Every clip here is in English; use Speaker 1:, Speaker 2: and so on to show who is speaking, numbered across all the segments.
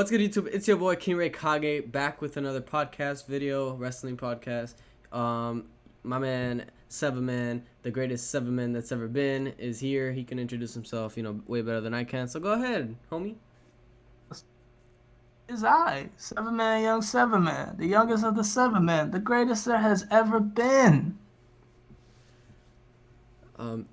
Speaker 1: What's good, YouTube? It's your boy King Ray Kage back with another podcast video, wrestling podcast. My man SeverTheBond, the greatest SeverTheBond that's ever been, is here. He can introduce himself, way better than I can. So go ahead, homie.
Speaker 2: Is I, Seven Man, young Seven Man, the youngest of the Seven Men, the greatest there has ever been.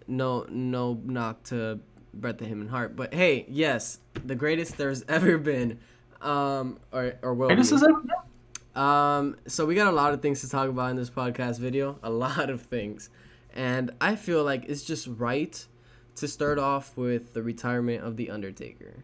Speaker 1: No knock to Bret the Him Hart, but hey, yes, the greatest there's ever been, or will
Speaker 2: Greatest
Speaker 1: be.
Speaker 2: has ever been.
Speaker 1: So we got a lot of things to talk about in this podcast video, a lot of things, and I feel like it's just right to start off with the retirement of the Undertaker.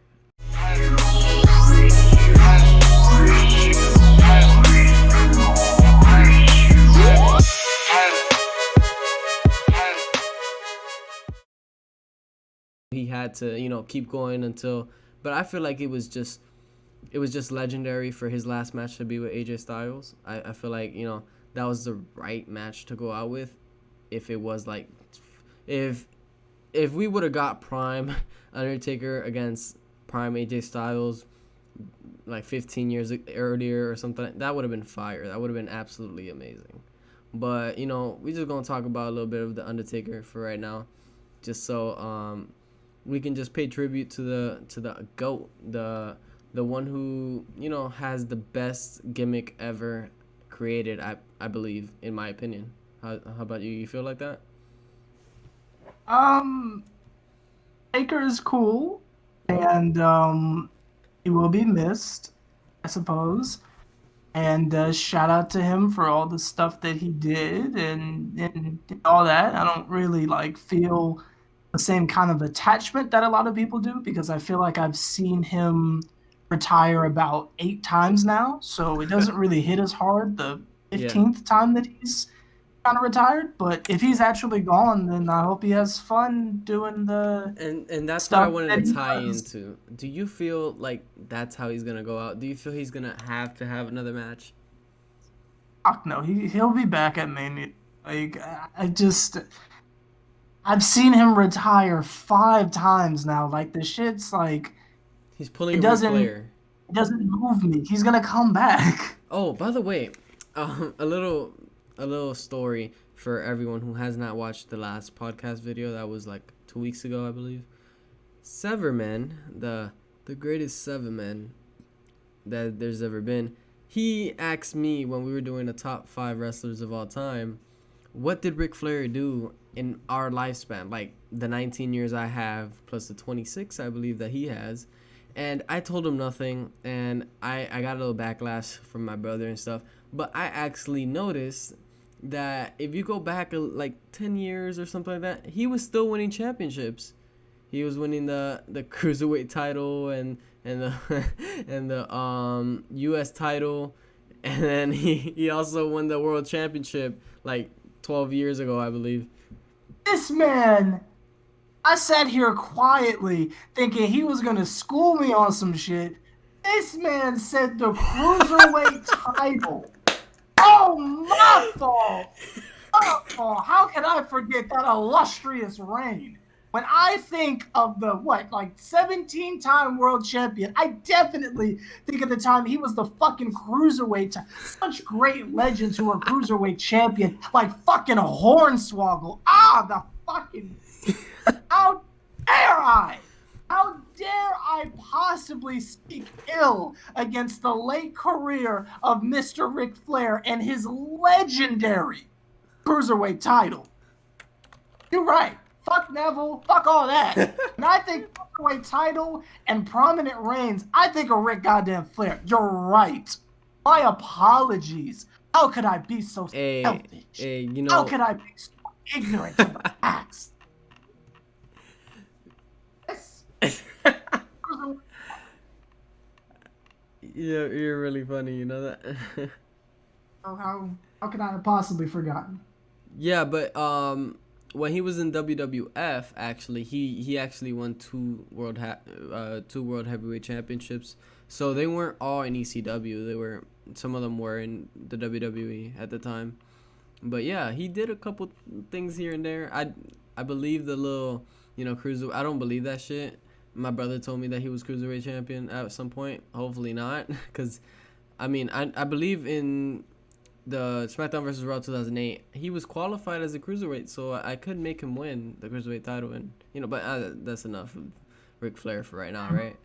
Speaker 1: He had to, keep going until, but I feel like it was just legendary for his last match to be with AJ Styles. I feel like, that was the right match to go out with. If it was like, if we would have got prime Undertaker against prime AJ Styles like 15 years earlier or something, that would have been fire. That would have been absolutely amazing. But, we just going to talk about a little bit of the Undertaker for right now, just so we can just pay tribute to the GOAT, the one who, has the best gimmick ever created, I believe, in my opinion. How about you? You feel like that?
Speaker 2: Taker is cool, and he will be missed, I suppose. And shout out to him for all the stuff that he did and all that. I don't really feel the same kind of attachment that a lot of people do because I feel like I've seen him retire about 8 times now, so it doesn't really hit as hard the
Speaker 1: Yeah.
Speaker 2: 15th time that he's kind of retired. But if he's actually gone, then I hope he has fun doing the
Speaker 1: And that's what I
Speaker 2: stuff
Speaker 1: wanted
Speaker 2: that
Speaker 1: to
Speaker 2: he
Speaker 1: tie
Speaker 2: does.
Speaker 1: into. Do you feel like that's how he's gonna go out? Do you feel he's gonna have to have another match?
Speaker 2: Fuck no, he'll be back at Mania. I've seen him retire 5 times now. Like the shit's like
Speaker 1: He's
Speaker 2: it
Speaker 1: pulling a Ric
Speaker 2: doesn't
Speaker 1: Flair.
Speaker 2: it doesn't move me. He's gonna come back.
Speaker 1: Oh, by the way, a little story for everyone who has not watched the last podcast video. That was like 2 weeks ago, I believe. SeverTheBond, the greatest SeverTheBond that there's ever been. He asked me when we were doing the top 5 wrestlers of all time, what did Ric Flair do in our lifespan? Like the 19 years I have plus the 26 I believe that he has. And I told him nothing, and I got a little backlash from my brother and stuff. But I actually noticed that if you go back like 10 years or something like that, he was still winning championships. He was winning the cruiserweight title and the and the U.S. title, and then he also won the world championship like 12 years ago, I believe.
Speaker 2: This man, I sat here quietly thinking he was gonna school me on some shit. This man said the cruiserweight title. Oh, my fault. My fault. How can I forget that illustrious reign? When I think of the 17-time world champion, I definitely think of the time he was the fucking cruiserweight. Such great legends who were cruiserweight champion, like fucking Hornswoggle. The fucking. How dare I? How dare I possibly speak ill against the late career of Mr. Ric Flair and his legendary cruiserweight title? You're right. Fuck Neville. Fuck all that. And I think cruiserweight title and prominent reigns, I think of Ric goddamn Flair. You're right. My apologies. How could I be so selfish? How could I be so ignorant of the facts?
Speaker 1: You're really funny, you know that.
Speaker 2: How could I have possibly forgotten?
Speaker 1: Yeah, but when he was in WWF, actually, he actually won two world heavyweight championships. So they weren't all in ECW. Some of them were in the WWE at the time. But yeah, he did a couple things here and there. I believe the little cruiser. I don't believe that shit. My brother told me that he was cruiserweight champion at some point. Hopefully not, because I mean I believe in the SmackDown vs. Raw 2008. He was qualified as a cruiserweight, so I could make him win the cruiserweight title, and but that's enough of Ric Flair for right now, right?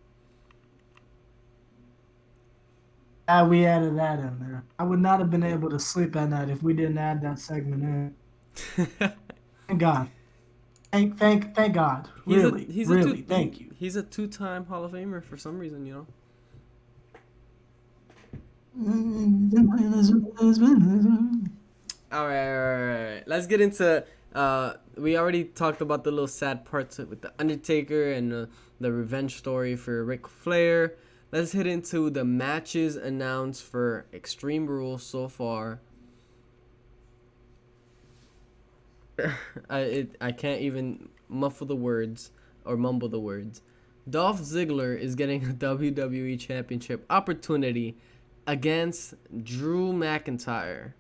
Speaker 2: We added that in there. I would not have been able to sleep at night if we didn't add that segment in. Thank God. Thank God. Really, really. Thank you.
Speaker 1: He's a two-time Hall of Famer for some reason, All right. Let's get into. We already talked about the little sad parts with the Undertaker and the revenge story for Ric Flair. Let's hit into the matches announced for Extreme Rules so far. I can't even muffle the words or mumble the words. Dolph Ziggler is getting a WWE Championship opportunity against Drew McIntyre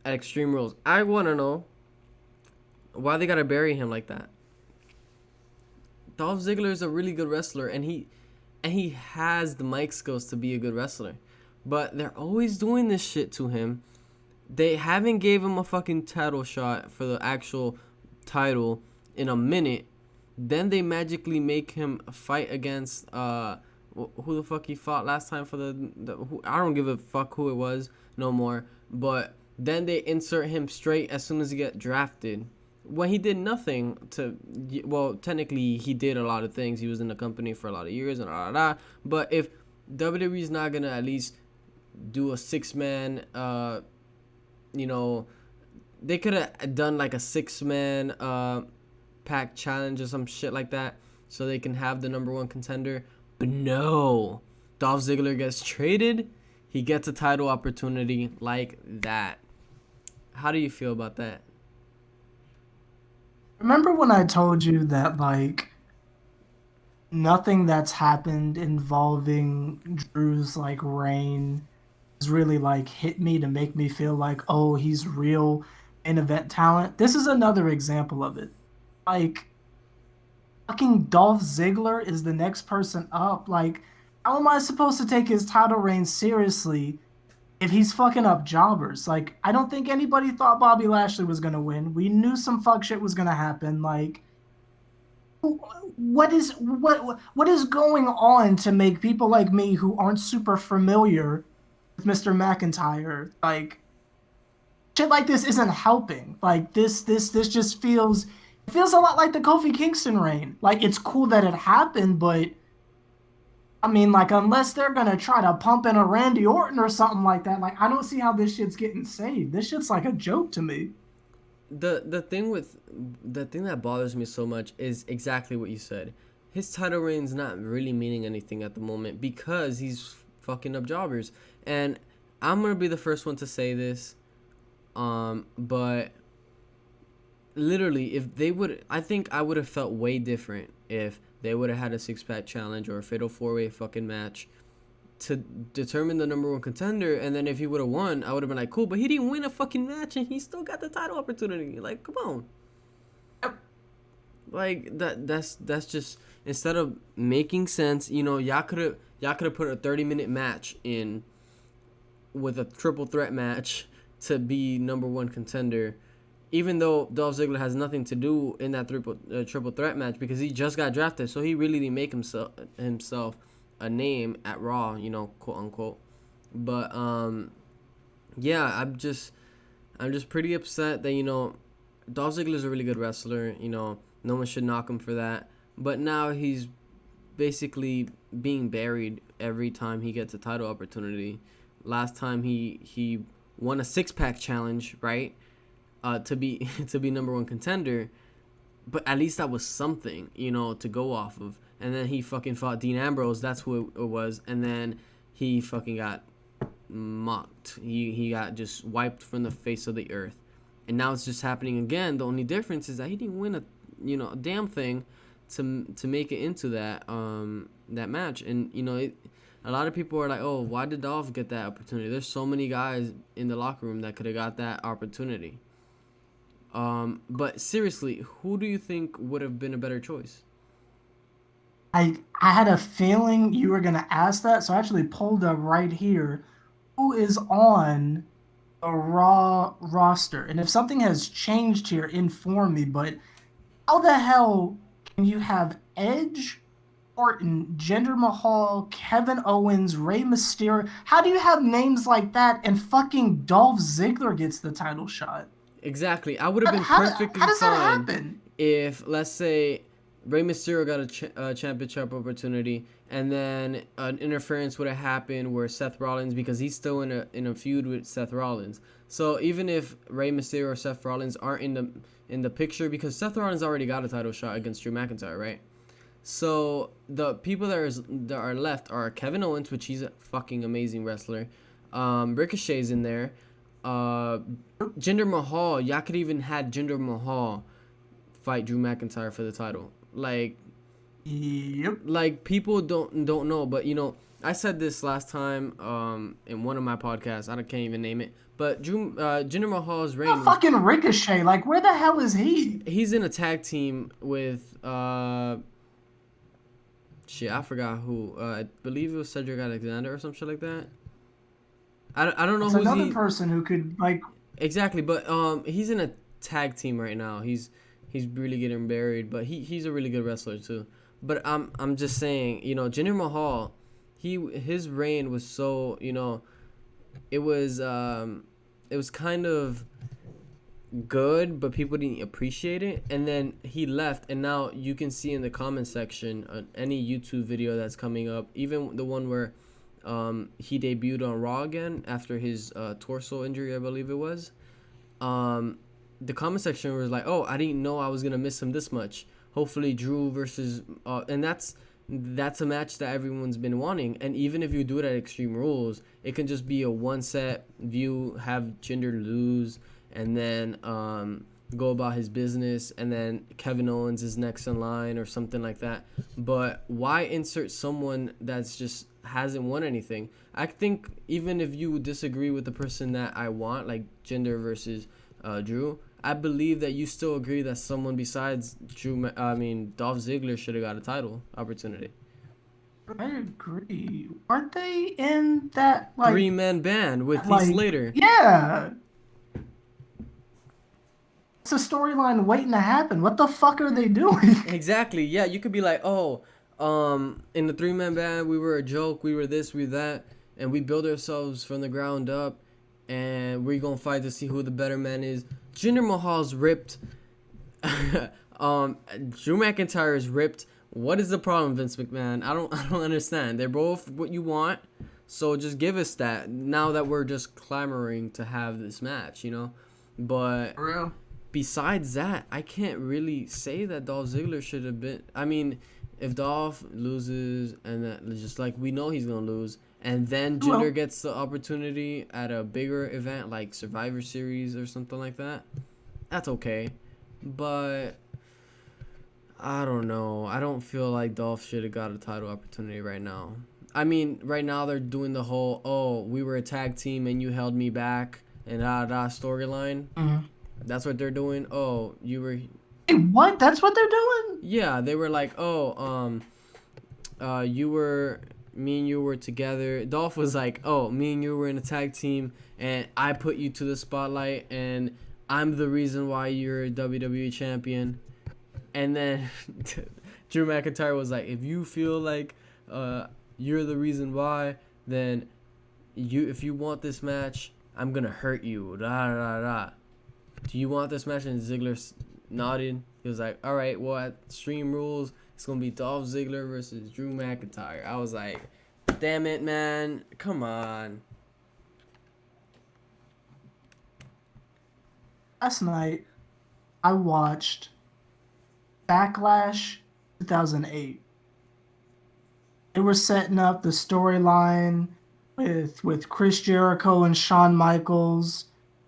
Speaker 1: at Extreme Rules. I want to know why they gotta bury him like that. Dolph Ziggler is a really good wrestler, and he has the mic skills to be a good wrestler, but they're always doing this shit to him. They haven't gave him a fucking title shot for the actual title in a minute. Then they magically make him fight against who the fuck he fought last time for I don't give a fuck who it was no more. But then they insert him straight as soon as he get drafted. When he did nothing technically he did a lot of things. He was in the company for a lot of years and But if WWE's not gonna at least do a 6-man, they could have done like a 6-man pack challenge or some shit like that, so they can have the number 1 contender. But no, Dolph Ziggler gets traded. He gets a title opportunity like that. How do you feel about that?
Speaker 2: Remember when I told you that like nothing that's happened involving Drew's like reign has really like hit me to make me feel like, oh, he's real in event talent. This is another example of it. Like fucking Dolph Ziggler is the next person up. Like, how am I supposed to take his title reign seriously if he's fucking up jobbers? Like, I don't think anybody thought Bobby Lashley was gonna win. We knew some fuck shit was gonna happen. Like, what is going on to make people like me who aren't super familiar with Mr. McIntyre, like shit like this isn't helping. Like this just feels, it feels a lot like the Kofi Kingston reign. Like it's cool that it happened, but I mean, like unless they're gonna try to pump in a Randy Orton or something like that, like I don't see how this shit's getting saved. This shit's like a joke to me.
Speaker 1: The thing that bothers me so much is exactly what you said. His title reign's not really meaning anything at the moment because he's fucking up jobbers. And I'm gonna be the first one to say this, but literally, if they would, I think I would have felt way different if they would have had a 6-pack challenge or a fatal 4-way fucking match to determine the number 1 contender, and then if he would have won, I would have been like, cool, but he didn't win a fucking match and he still got the title opportunity. Like, come on. Like that's just, instead of making sense, y'all could have put a 30-minute match in with a triple threat match to be number 1 contender, even though Dolph Ziggler has nothing to do in that triple threat match because he just got drafted, so he really didn't make himself a name at Raw, quote unquote. But yeah, I'm just pretty upset that Dolph Ziggler's a really good wrestler. No one should knock him for that. But now he's basically being buried every time he gets a title opportunity. Last time he won a 6-pack challenge, right? To be number 1 contender, but at least that was something, to go off of. And then he fucking fought Dean Ambrose. That's who it was. And then he fucking got mocked. He got just wiped from the face of the earth. And now it's just happening again. The only difference is that he didn't win a damn thing to make it into that match. And a lot of people are like, oh, why did Dolph get that opportunity? There's so many guys in the locker room that could have got that opportunity. But seriously, who do you think would have been a better choice?
Speaker 2: I had a feeling you were gonna ask that, so I actually pulled up right here who is on the Raw roster. And if something has changed here, inform me. But how the hell can you have Edge, Orton, Jinder Mahal, Kevin Owens, Rey Mysterio? How do you have names like that and fucking Dolph Ziggler gets the title shot?
Speaker 1: Exactly. I would have
Speaker 2: How,
Speaker 1: been
Speaker 2: how
Speaker 1: perfectly
Speaker 2: does that
Speaker 1: fine
Speaker 2: happen?
Speaker 1: if, let's say, Rey Mysterio got a championship opportunity, and then an interference would have happened where Seth Rollins, because he's still in a feud with Seth Rollins. So even if Rey Mysterio or Seth Rollins aren't in the picture, because Seth Rollins already got a title shot against Drew McIntyre, right? So the people that are left are Kevin Owens, which he's a fucking amazing wrestler. Ricochet's in there. Uh, Jinder Mahal. Y'all could even had Jinder Mahal fight Drew McIntyre for the title.
Speaker 2: Yep.
Speaker 1: Like people don't know, but I said this last time in one of my podcasts. I can't even name it, but Jinder Mahal's
Speaker 2: A
Speaker 1: reign was,
Speaker 2: fucking Ricochet. Like, where the hell is he?
Speaker 1: he's in a tag team with shit, I forgot who. I believe it was Cedric Alexander or some shit like that. I don't know
Speaker 2: It's
Speaker 1: who's
Speaker 2: another
Speaker 1: he
Speaker 2: person who could, like,
Speaker 1: exactly, but he's in a tag team right now. He's really getting buried, but he's a really good wrestler too. But I'm just saying, Jinder Mahal, his reign was so, it was kind of good, but people didn't appreciate it. And then he left, and now you can see in the comment section any YouTube video that's coming up, even the one where he debuted on Raw again after his torso injury, I believe it was. The comment section was like, "Oh, I didn't know I was gonna miss him this much. Hopefully, Drew versus and that's a match that everyone's been wanting. And even if you do it at Extreme Rules, it can just be a one set view, have Jinder lose, and then go about his business, and then Kevin Owens is next in line or something like that. But why insert someone that's just hasn't won anything? I think even if you disagree with the person that I want, like Jinder versus Drew, I believe that you still agree that someone besides Dolph Ziggler should have got a title opportunity.
Speaker 2: I agree. Aren't they in that,
Speaker 1: Three-man band with Heath Slater.
Speaker 2: yeah. It's a storyline waiting to happen. What the fuck are they doing?
Speaker 1: Exactly. Yeah, you could be like, oh, in the three-man band, we were a joke, we were this, we that, and we build ourselves from the ground up, and we're gonna fight to see who the better man is. Jinder Mahal's ripped. Drew McIntyre is ripped. What is the problem, Vince McMahon? I don't understand. They're both what you want, so just give us that. Now that we're just clamoring to have this match, But
Speaker 2: For real?
Speaker 1: besides that, I can't really say that Dolph Ziggler should have been. I mean, if Dolph loses, and that just like we know he's gonna lose, and then Jinder gets the opportunity at a bigger event like Survivor Series or something like that, that's okay. But I don't know. I don't feel like Dolph should have got a title opportunity right now. I mean, right now they're doing the whole, oh, we were a tag team and you held me back and storyline.
Speaker 2: Mhm.
Speaker 1: That's what they're doing. Oh, you were.
Speaker 2: Hey, what? That's what they're doing?
Speaker 1: Yeah, they were like, oh, you were. Me and you were together. Dolph was like, oh, me and you were in a tag team, and I put you to the spotlight, and I'm the reason why you're a WWE champion. And then Drew McIntyre was like, if you feel like you're the reason why, then if you want this match, I'm gonna hurt you. Da da da. Do you want this match? And Ziggler nodded. He was like, all right, well, at Extreme Rules, it's going to be Dolph Ziggler versus Drew McIntyre. I was like, damn it, man. Come on.
Speaker 2: Last night, I watched Backlash 2008. They were setting up the storyline with Chris Jericho and Shawn Michaels.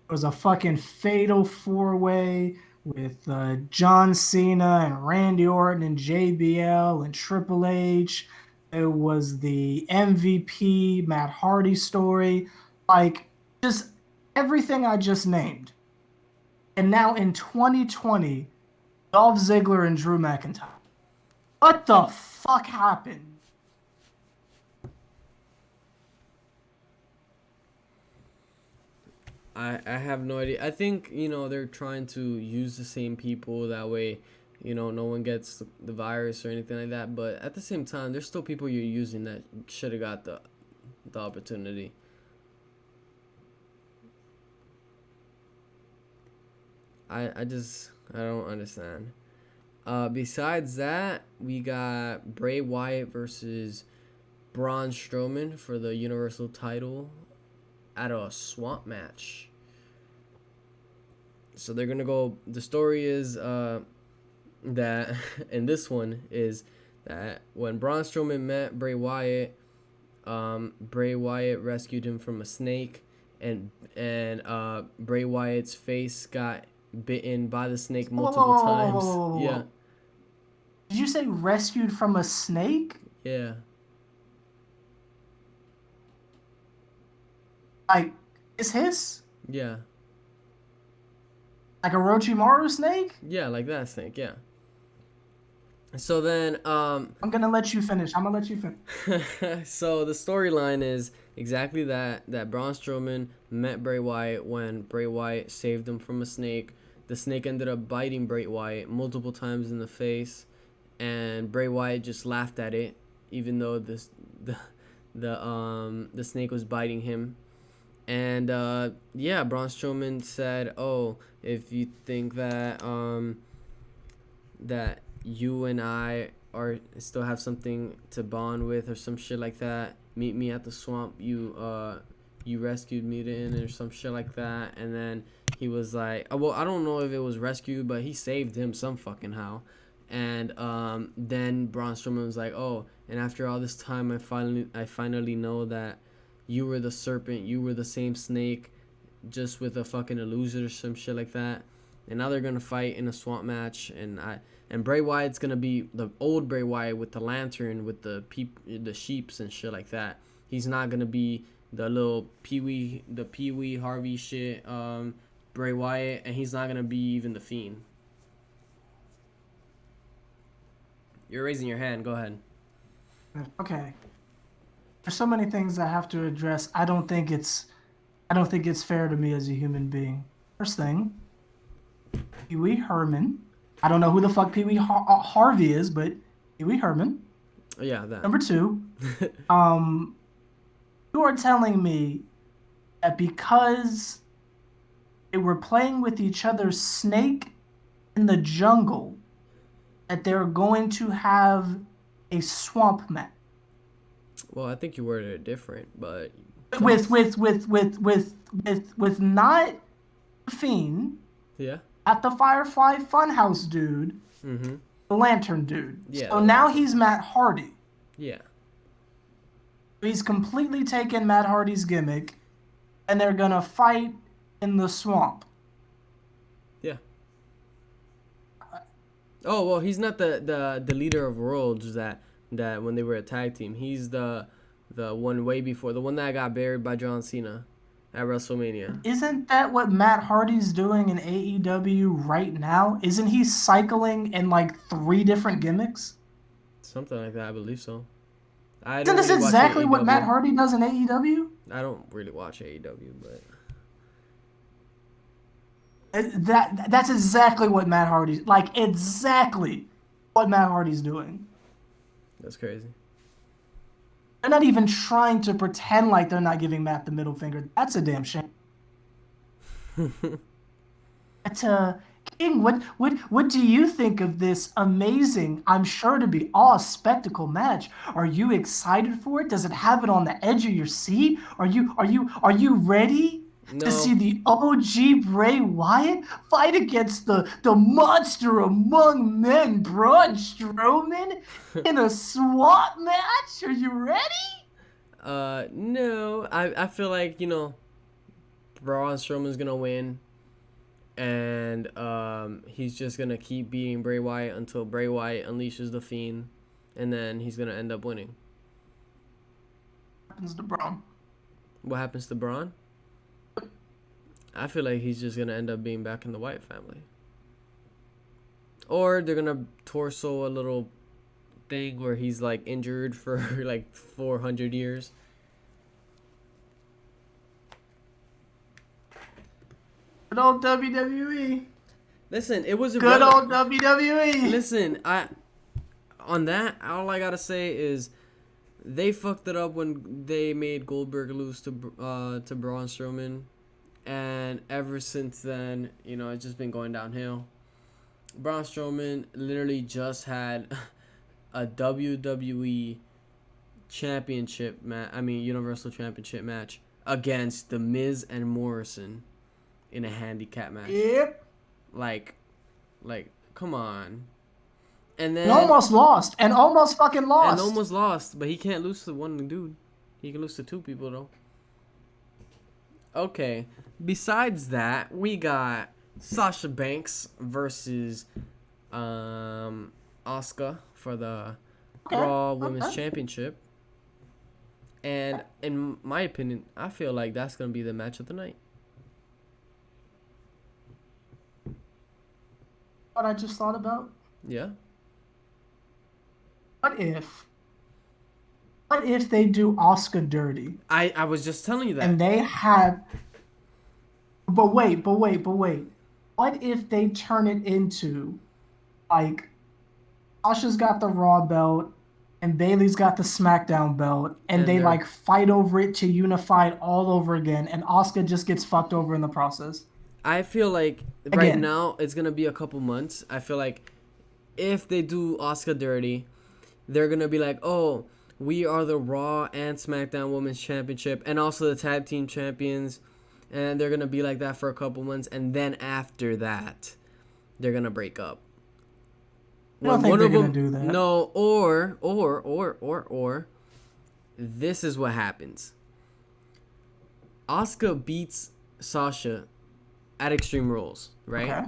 Speaker 2: It was a fucking fatal four-way with John Cena and Randy Orton and JBL and Triple H. It was the MVP Matt Hardy story, like just everything I just named. And now in 2020, Dolph Ziggler and Drew McIntyre. What the fuck happened?
Speaker 1: I have no idea. I think, they're trying to use the same people. That way, no one gets the virus or anything like that. But at the same time, there's still people you're using that should have got the opportunity. I don't understand. Besides that, we got Bray Wyatt versus Braun Strowman for the Universal title at a swamp match. So they're gonna go. The story is that, and this one is that when Braun Strowman met Bray Wyatt, Bray Wyatt rescued him from a snake, and Bray Wyatt's face got bitten by the snake multiple times. Yeah,
Speaker 2: Did you say rescued from a snake?
Speaker 1: yeah,
Speaker 2: Like, is his?
Speaker 1: yeah,
Speaker 2: Like a Orochimaru snake?
Speaker 1: yeah, like that snake. Yeah. So then,
Speaker 2: I'm gonna let you finish. I'm gonna let you finish.
Speaker 1: so the storyline is exactly that Braun Strowman met Bray Wyatt when Bray Wyatt saved him from a snake. The snake ended up biting Bray Wyatt multiple times in the face, and Bray Wyatt just laughed at it, even though the snake was biting him. And yeah, Braun Strowman said, "Oh, if you think that that you and I are still have something to bond with or some shit like that, meet me at the swamp you rescued me in or some shit like that." And then he was like, well, I don't know if it was rescued, but he saved him some fucking how. And then Braun Strowman was like, "Oh, and after all this time, I finally know that you were the serpent, you were the same snake, just with a fucking illusion or some shit like that." And now they're gonna fight in a swamp match, and Bray Wyatt's gonna be the old Bray Wyatt with the lantern, with the sheeps and shit like that. He's not gonna be the little Pee Wee Harvey shit, Bray Wyatt, and he's not gonna be even the Fiend. You're raising your hand. Go ahead.
Speaker 2: Okay. There's so many things I have to address. I don't think it's fair to me as a human being. First thing, Pee Wee Herman. I don't know who the fuck Pee Wee Harvey is, but Pee Wee Herman.
Speaker 1: Yeah, that.
Speaker 2: Number two, you are telling me that because they were playing with each other's snake in the jungle, that they're going to have a swamp match.
Speaker 1: Well, I think you worded it different, but
Speaker 2: With not Fiend,
Speaker 1: yeah.
Speaker 2: not the Firefly Funhouse dude,
Speaker 1: Mhm.
Speaker 2: the Lantern dude.
Speaker 1: Yeah.
Speaker 2: So now he's Matt Hardy.
Speaker 1: Yeah.
Speaker 2: He's completely taken Matt Hardy's gimmick, and they're gonna fight in the swamp.
Speaker 1: Yeah. Oh well, he's not the leader of Worlds that when they were a tag team. He's the one way before, the one that got buried by John Cena at WrestleMania.
Speaker 2: Isn't that what Matt Hardy's doing in AEW right now? Isn't he cycling in like 3 different gimmicks?
Speaker 1: Something like that, I believe so.
Speaker 2: Isn't this exactly what Matt Hardy does in AEW?
Speaker 1: I don't really watch AEW, but
Speaker 2: That's exactly what Matt Hardy's like. Exactly what Matt Hardy's doing.
Speaker 1: that's crazy.
Speaker 2: They're not even trying to pretend like they're not giving Matt the middle finger. That's a damn shame. But King, what do you think of this amazing, I'm sure to be awe spectacle match? Are you excited for it? Does it have it on the edge of your seat? Are you ready to see the OG Bray Wyatt fight against the monster among men, Braun Strowman, in a swamp match? Are you ready?
Speaker 1: No. I feel like, Braun Strowman's gonna win. And he's just going to keep beating Bray Wyatt until Bray Wyatt unleashes the Fiend. And then he's going to end up winning.
Speaker 2: What happens to Braun?
Speaker 1: What happens to Braun? I feel like he's just going to end up being back in the Wyatt family. Or they're going to torso a little thing where he's like injured for like 400 years.
Speaker 2: Good old WWE.
Speaker 1: Listen, it was
Speaker 2: Good old WWE.
Speaker 1: Listen, on that, all I gotta say is they fucked it up when they made Goldberg lose to Braun Strowman, and ever since then, you know, it's just been going downhill. Braun Strowman literally just had a WWE championship Universal Championship match against The Miz and Morrison in a handicap match.
Speaker 2: Yep.
Speaker 1: Like, come on. And then
Speaker 2: almost lost. And almost fucking lost.
Speaker 1: And almost lost, but he can't lose to one dude. He can lose to two people though. Okay. Besides that, we got Sasha Banks versus Asuka for the Raw Women's Championship. And in my opinion, I feel like that's gonna be the match of the night.
Speaker 2: What I just thought about?
Speaker 1: Yeah.
Speaker 2: What if they do Asuka dirty?
Speaker 1: I was just telling you that.
Speaker 2: And they have... But wait. What if they turn it into, like, Sasha's got the Raw belt, and Bayley's got the SmackDown belt, and they, like, fight over it to unify it all over again, and Asuka just gets fucked over in the process?
Speaker 1: I feel like right now it's going to be a couple months. I feel like if they do Asuka dirty, they're going to be like, oh, we are the Raw and SmackDown Women's Championship and also the Tag Team Champions. And they're going to be like that for a couple months. And then after that, they're going to break up.
Speaker 2: I don't think they're going to do that.
Speaker 1: No, or, this is what happens. Asuka beats Sasha at Extreme Rules, right? Okay.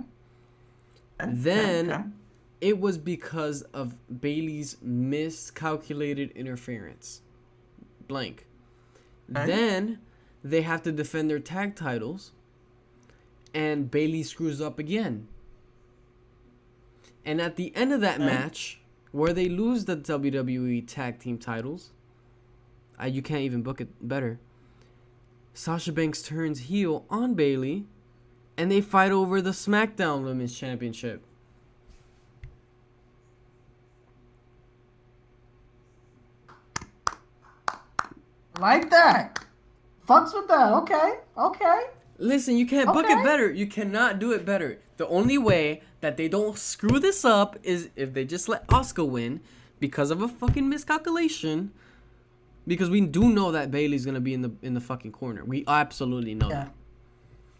Speaker 1: Then it was because of Bayley's miscalculated interference. Blank. Okay. Then they have to defend their tag titles, and Bayley screws up again. And at the end of that match, where they lose the WWE tag team titles, you can't even book it better. Sasha Banks turns heel on Bayley, and they fight over the SmackDown Women's Championship.
Speaker 2: Like that. Fucks with that. Okay.
Speaker 1: Listen, you can't book it better. You cannot do it better. The only way that they don't screw this up is if they just let Asuka win because of a fucking miscalculation. Because we do know that Bayley's gonna be in the fucking corner. We absolutely know that.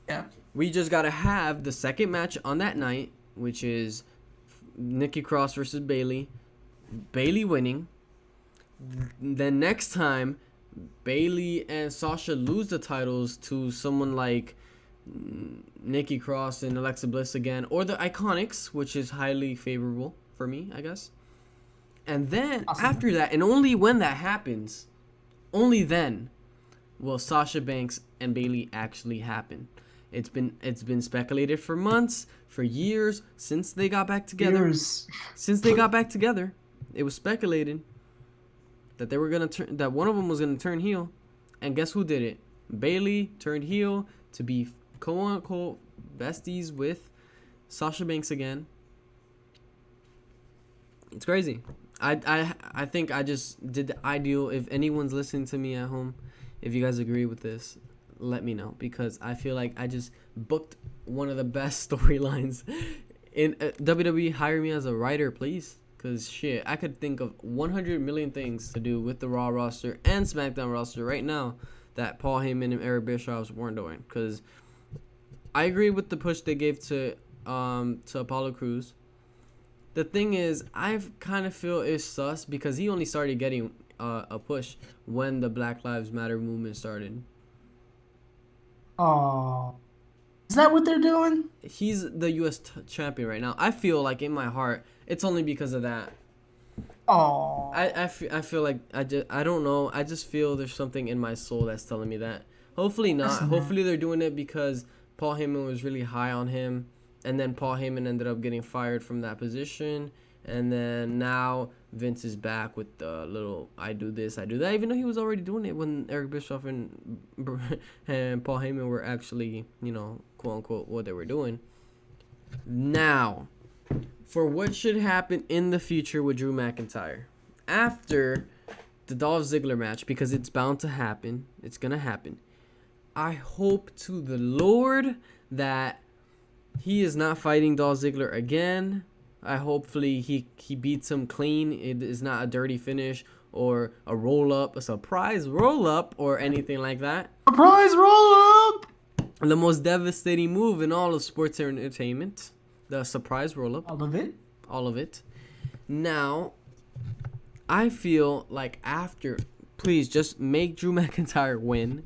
Speaker 2: Yeah.
Speaker 1: We just gotta have the second match on that night, which is Nikki Cross versus Bayley. Bayley winning. Then next time, Bayley and Sasha lose the titles to someone like Nikki Cross and Alexa Bliss again, or the Iconics, which is highly favorable for me, I guess. And then after that, and only when that happens, only then will Sasha Banks and Bayley actually happen. It's been speculated for months, for years, since they got back together. Since they got back together, it was speculated that they were gonna that one of them was gonna turn heel, and guess who did it? Bayley turned heel to be quote unquote besties with Sasha Banks again. It's crazy. I think I just did the ideal. If anyone's listening to me at home, if you guys agree with this, let me know, because I feel like I just booked one of the best storylines in WWE. Hire me as a writer, please. Because, shit, I could think of 100 million things to do with the Raw roster and SmackDown roster right now that Paul Heyman and Eric Bischoff weren't doing. Because I agree with the push they gave to Apollo Crews. The thing is, I kind of feel it's sus because he only started getting a push when the Black Lives Matter movement started.
Speaker 2: Oh. Is that what they're doing?
Speaker 1: He's the U.S. champion right now. I feel like in my heart, it's only because of that.
Speaker 2: Oh.
Speaker 1: I feel like I don't know. I just feel there's something in my soul that's telling me that. Hopefully not. Hopefully they're doing it because Paul Heyman was really high on him, and then Paul Heyman ended up getting fired from that position, and then now Vince is back with the little I do this, I do that, even though he was already doing it when Eric Bischoff and Paul Heyman were actually, quote unquote, what they were doing. Now, for what should happen in the future with Drew McIntyre after the Dolph Ziggler match, because it's bound to happen. It's going to happen. I hope to the Lord that he is not fighting Dolph Ziggler again. Hopefully he beats him clean. It is not a dirty finish or a roll-up, a surprise roll-up or anything like that.
Speaker 2: Surprise roll-up!
Speaker 1: The most devastating move in all of sports entertainment. The surprise roll-up.
Speaker 2: All of it?
Speaker 1: All of it. Now, I feel like after, please just make Drew McIntyre win.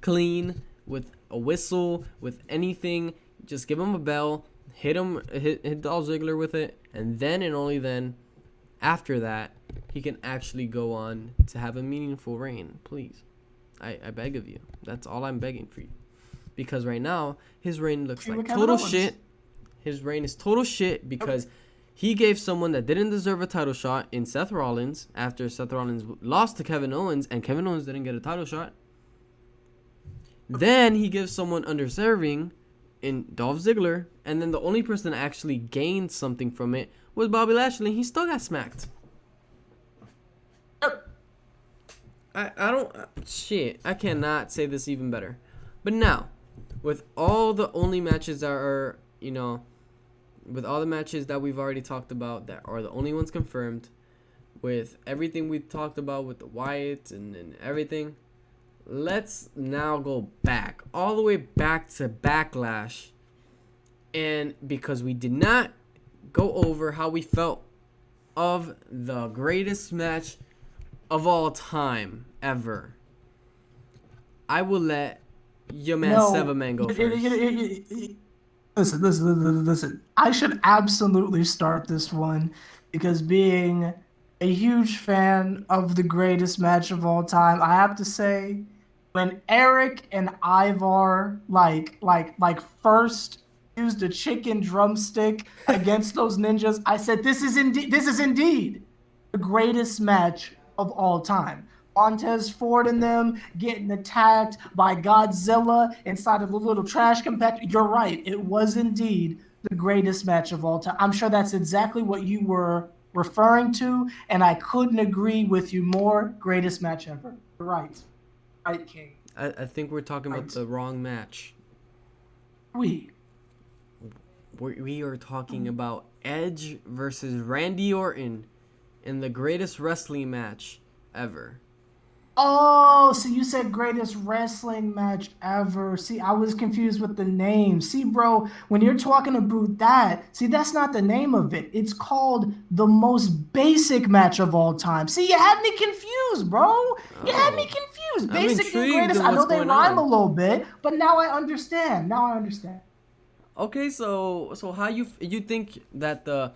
Speaker 1: Clean, with a whistle, with anything. Just give him a bell. Hit Dolph Ziggler with it. And then and only then, after that, he can actually go on to have a meaningful reign. Please. I beg of you. That's all I'm begging for you. Because right now, his reign looks like total shit. His reign is total shit because he gave someone that didn't deserve a title shot in Seth Rollins after Seth Rollins lost to Kevin Owens and Kevin Owens didn't get a title shot. Then he gives someone undeserving in Dolph Ziggler, and then the only person that actually gained something from it was Bobby Lashley. He still got smacked. I cannot say this even better. But now, with all the only matches that are, with all the matches that we've already talked about that are the only ones confirmed, with everything we talked about with the Wyatt and everything, let's now go back, all the way back to Backlash. And because we did not go over how we felt of the greatest match of all time ever, I will let your man SeverTheBond go first.
Speaker 2: Listen. I should absolutely start this one because being a huge fan of the greatest match of all time, I have to say, when Eric and Ivar first used a chicken drumstick against those ninjas, I said this is indeed the greatest match of all time. Montez Ford and them getting attacked by Godzilla inside of a little trash compactor. You're right. It was indeed the greatest match of all time. I'm sure that's exactly what you were referring to, and I couldn't agree with you more. Greatest match ever. You're right. Right, King.
Speaker 1: I think we're talking about the wrong match. We are talking about Edge versus Randy Orton in the greatest wrestling match ever.
Speaker 2: Oh, so you said greatest wrestling match ever. See, I was confused with the name. See, bro, when you're talking about that, see, that's not the name of it. It's called the most basic match of all time. See, you had me confused, bro. You had me confused. Basic and greatest. I know they rhyme a little bit, but now I understand.
Speaker 1: Okay, so how you think that the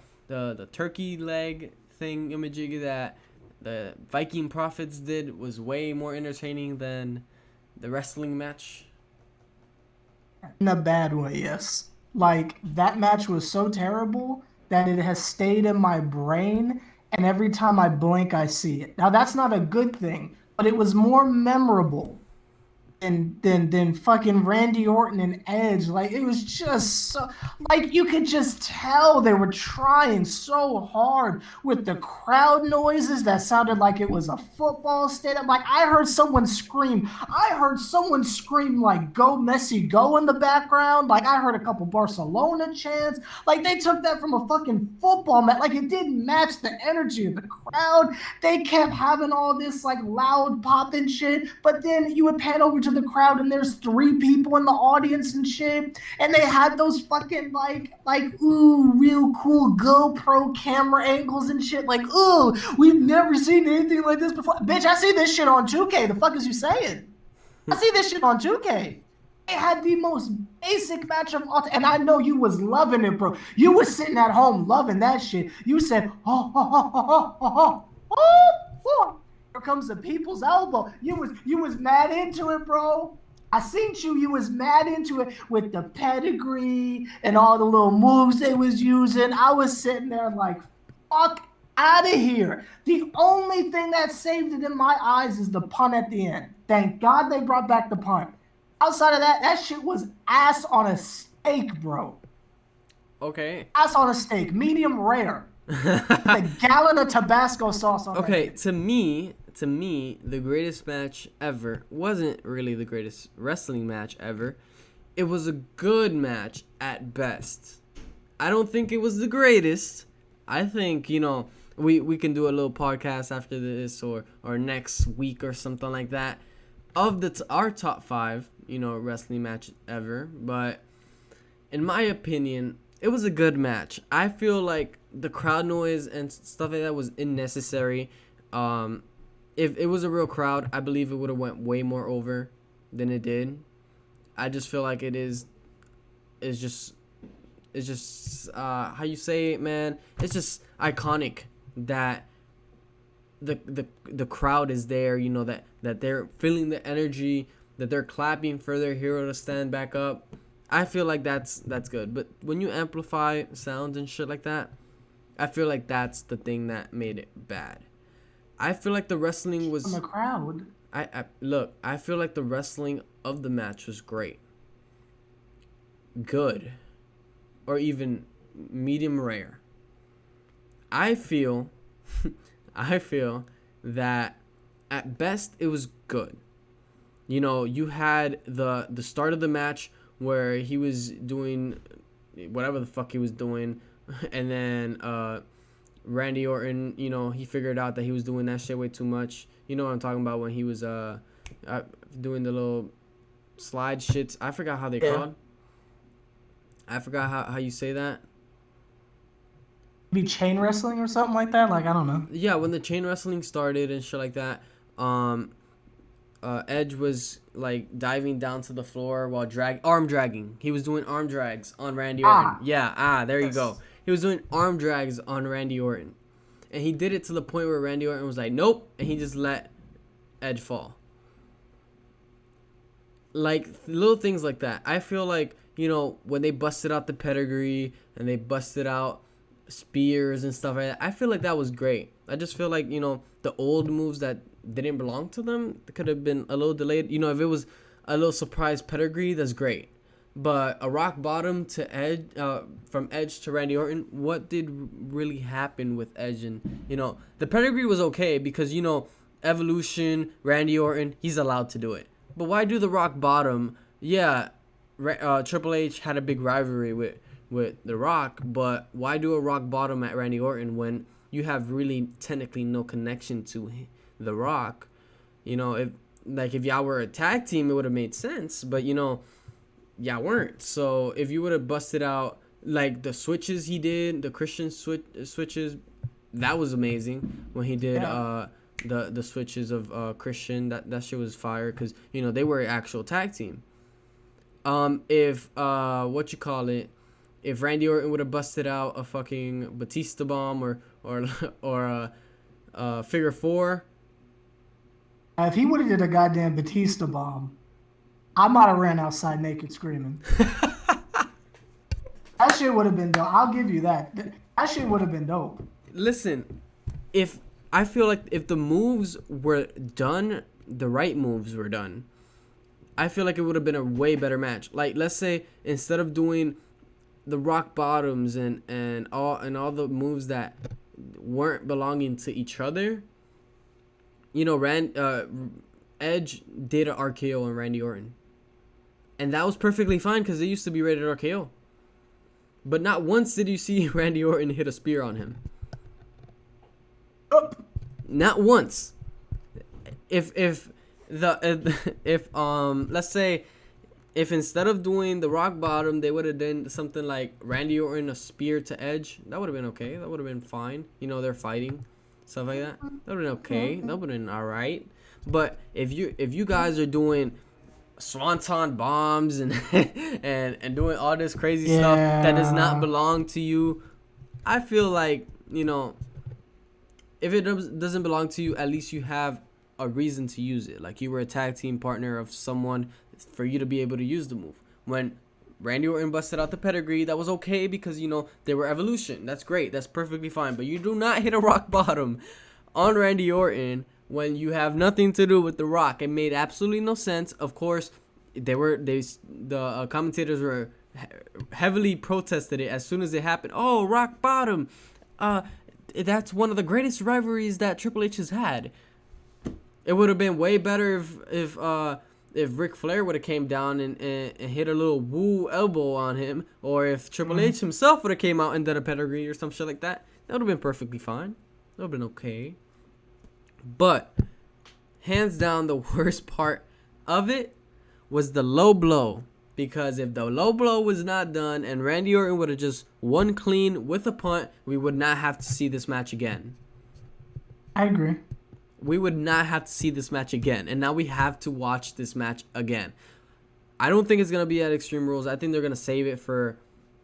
Speaker 1: turkey leg thing imaging that the Viking Prophets did was way more entertaining than the wrestling match?
Speaker 2: In a bad way, yes. Like, that match was so terrible that it has stayed in my brain, and every time I blink, I see it. Now, that's not a good thing, but it was more memorable than fucking Randy Orton and Edge. Like, it was just so, like, you could just tell they were trying so hard with the crowd noises that sounded like it was a football stadium. Like, I heard someone scream like "Go Messi, go" in the background. Like, I heard a couple Barcelona chants. Like, they took that from a fucking football match. Like, it didn't match the energy of the crowd. They kept having all this like loud popping shit, but then you would pan over to the crowd and there's 3 people in the audience and shit, and they had those fucking like real cool GoPro camera angles and shit. Like, we've never seen anything like this before. Bitch, I see this shit on 2K. The fuck is you saying? I see this shit on 2K. They had the most basic match of all time, and I know you was loving it, bro. You was sitting at home loving that shit. You said, oh. Here comes the people's elbow. You was mad into it, bro. I seen you. You was mad into it with the pedigree and all the little moves they was using. I was sitting there like, fuck Out of here. The only thing that saved it in my eyes is the punt at the end. Thank God they brought back the punt. Outside of that, that shit was ass on a steak, bro.
Speaker 1: Okay.
Speaker 2: Ass on a steak, medium rare. With a gallon of Tabasco sauce on
Speaker 1: Okay,
Speaker 2: that.
Speaker 1: to me, the greatest match ever wasn't really the greatest wrestling match ever. It was a good match at best. I don't think it was the greatest. I think, we can do a little podcast after this or next week or something like that of our top 5, wrestling match ever. But in my opinion, it was a good match. I feel like the crowd noise and stuff like that was unnecessary. If it was a real crowd, I believe it would have went way more over than it did. I just feel like it's just how you say it, man. It's just iconic that the crowd is there, that they're feeling the energy, that they're clapping for their hero to stand back up. I feel like that's good. But when you amplify sounds and shit like that, I feel like that's the thing that made it bad. I feel like the wrestling was
Speaker 2: From the crowd.
Speaker 1: I feel like the wrestling of the match was great. Good. Or even medium rare. I feel that at best it was good. You had the start of the match where he was doing whatever the fuck he was doing, and then Randy Orton, he figured out that he was doing that shit way too much. You know what I'm talking about, when he was doing the little slide shits. I forgot how they called. I forgot how you say that.
Speaker 2: Be chain wrestling or something like that. Like, I don't know.
Speaker 1: Yeah, when the chain wrestling started and shit like that, Edge was like diving down to the floor while arm dragging. He was doing arm drags on Randy Orton. Yeah, there you go. He was doing arm drags on Randy Orton. And he did it to the point where Randy Orton was like, nope, and he just let Edge fall. Like, little things like that. I feel like, when they busted out the pedigree and they busted out spears and stuff like that, I feel like that was great. I just feel like, the old moves that didn't belong to them could have been a little delayed. If it was a little surprise pedigree, that's great. But a rock bottom to Edge, from Edge to Randy Orton, what did really happen with Edge? And, the pedigree was okay because, Evolution, Randy Orton, he's allowed to do it. But why do the rock bottom? Yeah, Triple H had a big rivalry with The Rock, but why do a rock bottom at Randy Orton when you have really technically no connection to The Rock? If y'all were a tag team, it would have made sense, but y'all weren't. So if you would have busted out like the switches he did, the Christian switches, that was amazing when he did the switches of Christian. That shit was fire because they were an actual tag team. If if Randy Orton would have busted out a fucking Batista bomb or a figure 4.
Speaker 2: If he would have did a goddamn Batista bomb, I might have ran outside naked screaming. That shit would have been dope. I'll give you that. That shit would have been dope.
Speaker 1: Listen, I feel like if the moves were done, the right moves were done, I feel like it would have been a way better match. Like, let's say instead of doing the rock bottoms and all the moves that weren't belonging to each other, Edge did an RKO on Randy Orton, and that was perfectly fine because it used to be rated RKO. But not once did you see Randy Orton hit a spear on him. Not once. If let's say if instead of doing the rock bottom, they would have done something like Randy Orton a spear to Edge, that would have been okay. That would have been fine. They're fighting, stuff like that. That would have been okay. That would have been all right. But if you guys are doing swanton bombs and and doing all this crazy stuff that does not belong to you, I feel like if it doesn't belong to you, at least you have a reason to use it. Like you were a tag team partner of someone for you to be able to use the move. When Randy Orton busted out the pedigree. That was okay because, you know, they were Evolution. That's great. That's perfectly fine. But you do not hit a rock bottom on Randy Orton when you have nothing to do with The Rock. It made absolutely no sense. Of course, the commentators were heavily protested it as soon as it happened. Oh, rock bottom. That's one of the greatest rivalries that Triple H has had. It would have been way better if Ric Flair would have came down and hit a little woo elbow on him, or if Triple H himself would have came out and done a pedigree or some shit like that. That would have been perfectly fine. That would have been okay. But hands down, the worst part of it was the low blow. Because if the low blow was not done and Randy Orton would have just won clean with a punt, we would not have to see this match again.
Speaker 2: I agree.
Speaker 1: We would not have to see this match again. And now we have to watch this match again. I don't think it's going to be at Extreme Rules. I think they're going to save it for...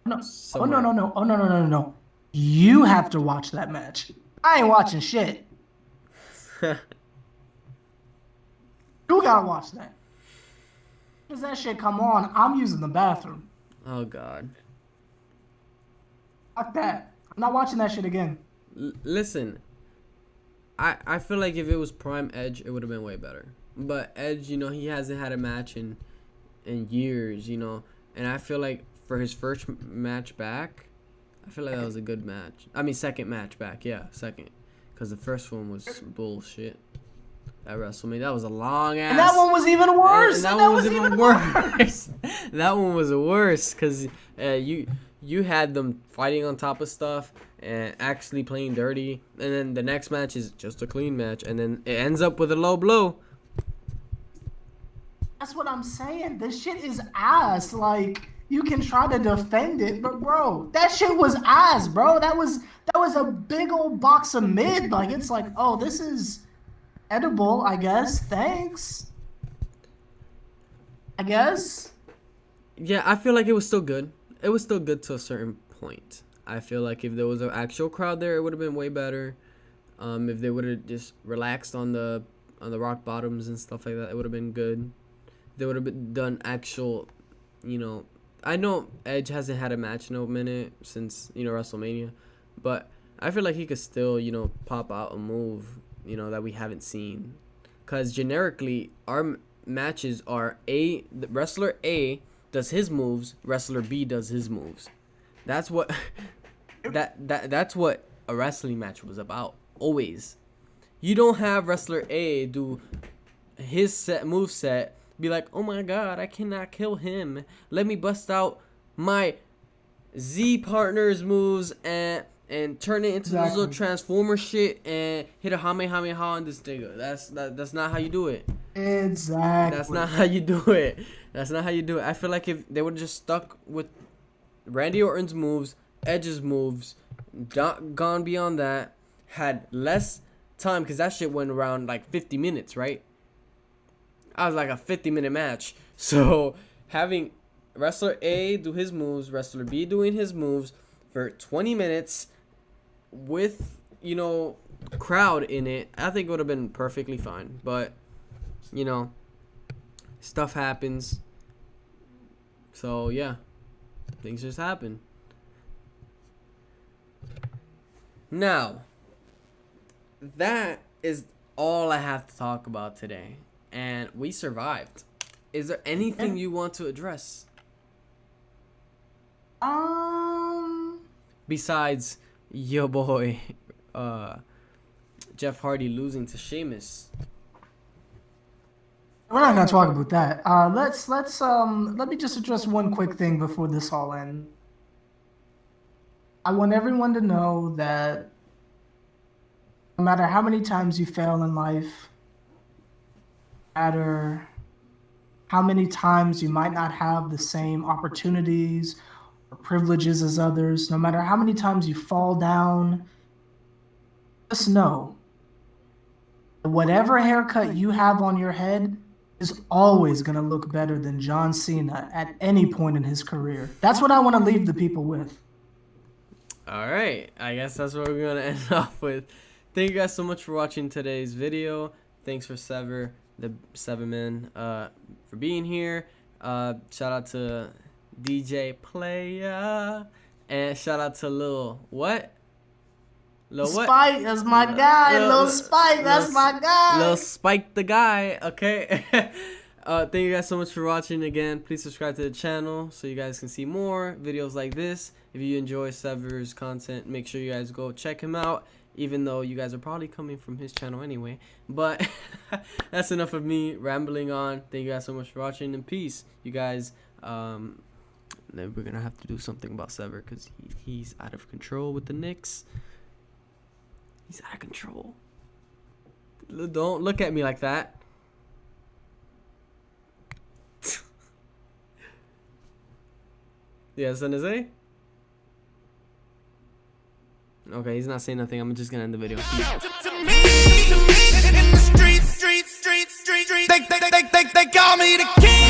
Speaker 2: No. Oh, no. You have to watch that match. I ain't watching shit. You gotta watch that. Because that shit come on, I'm using the bathroom.
Speaker 1: Oh, God.
Speaker 2: Fuck that. I'm not watching that shit again.
Speaker 1: Listen, I feel like if it was Prime Edge, it would have been way better. But Edge, you know, he hasn't had a match in years, you know. And I feel like for his first match back, I feel like that was a good match. I mean, second match back. Yeah, second. Because the first one was bullshit. At WrestleMania, that was a long ass.
Speaker 2: And that one was even worse.
Speaker 1: And that one was even worse. That one was worse because you had them fighting on top of stuff and actually playing dirty, and then the next match is just a clean match, and then it ends up with a low blow.
Speaker 2: That's what I'm saying. This shit is ass. Like, you can try to defend it, but bro, that shit was ass, bro. That was a big old box of mid. Like, it's like, oh, this is edible, I guess. Thanks. I guess.
Speaker 1: Yeah, I feel like it was still good. It was still good to a certain point. I feel like if there was an actual crowd there, it would have been way better. If they would have just relaxed on the rock bottoms and stuff like that, it would have been good. They would have done actual, you know. I know Edge hasn't had a match in a minute since, you know, WrestleMania, but I feel like he could still, you know, pop out a move, you know, that we haven't seen. Because generically, our matches are wrestler A does his moves, wrestler B does his moves. That's what that's what a wrestling match was about. Always. You don't have wrestler A do his move set, be like, oh my god, I cannot kill him. Let me bust out my Z partner's moves and turn it into this little transformer shit and hit a Kamehameha on this nigga. That's not how you do it.
Speaker 2: Exactly.
Speaker 1: That's not how you do it. That's not how you do it. I feel like if they would have just stuck with Randy Orton's moves, Edge's moves, not gone beyond that, had less time, because that shit went around like 50 minutes, right? I was like a 50-minute match. So having wrestler A do his moves, wrestler B doing his moves for 20 minutes with, you know, crowd in it, I think it would have been perfectly fine. But, you know, stuff happens. So, yeah, things just happen. Now, that is all I have to talk about today. And we survived. Is there anything you want to address? Besides your boy, Jeff Hardy losing to Sheamus.
Speaker 2: We're not gonna talk about that. Let me just address one quick thing before this all ends. I want everyone to know that no matter how many times you fail in life, no matter how many times you might not have the same opportunities or privileges as others, no matter how many times you fall down, just know that whatever haircut you have on your head is always going to look better than John Cena at any point in his career. That's what I want to leave the people with.
Speaker 1: All right. I guess that's what we're going to end off with. Thank you guys so much for watching today's video. Thanks for the 7 men for being here. Shout out to DJ Player. And shout out to Lil what? Lil what?
Speaker 2: Spike, that's my guy. Lil Spike, that's my guy.
Speaker 1: Lil Spike the guy, okay? Thank you guys so much for watching again. Please subscribe to the channel so you guys can see more videos like this. If you enjoy Sever's content, make sure you guys go check him out, even though you guys are probably coming from his channel anyway. But that's enough of me rambling on. Thank you guys so much for watching, and peace. You guys, we're gonna have to do something about Sever because he's out of control with the Knicks. He's out of control. Don't look at me like that. Yeah, San Jose? Okay, he's not saying nothing. I'm just gonna end the video. They call me the king.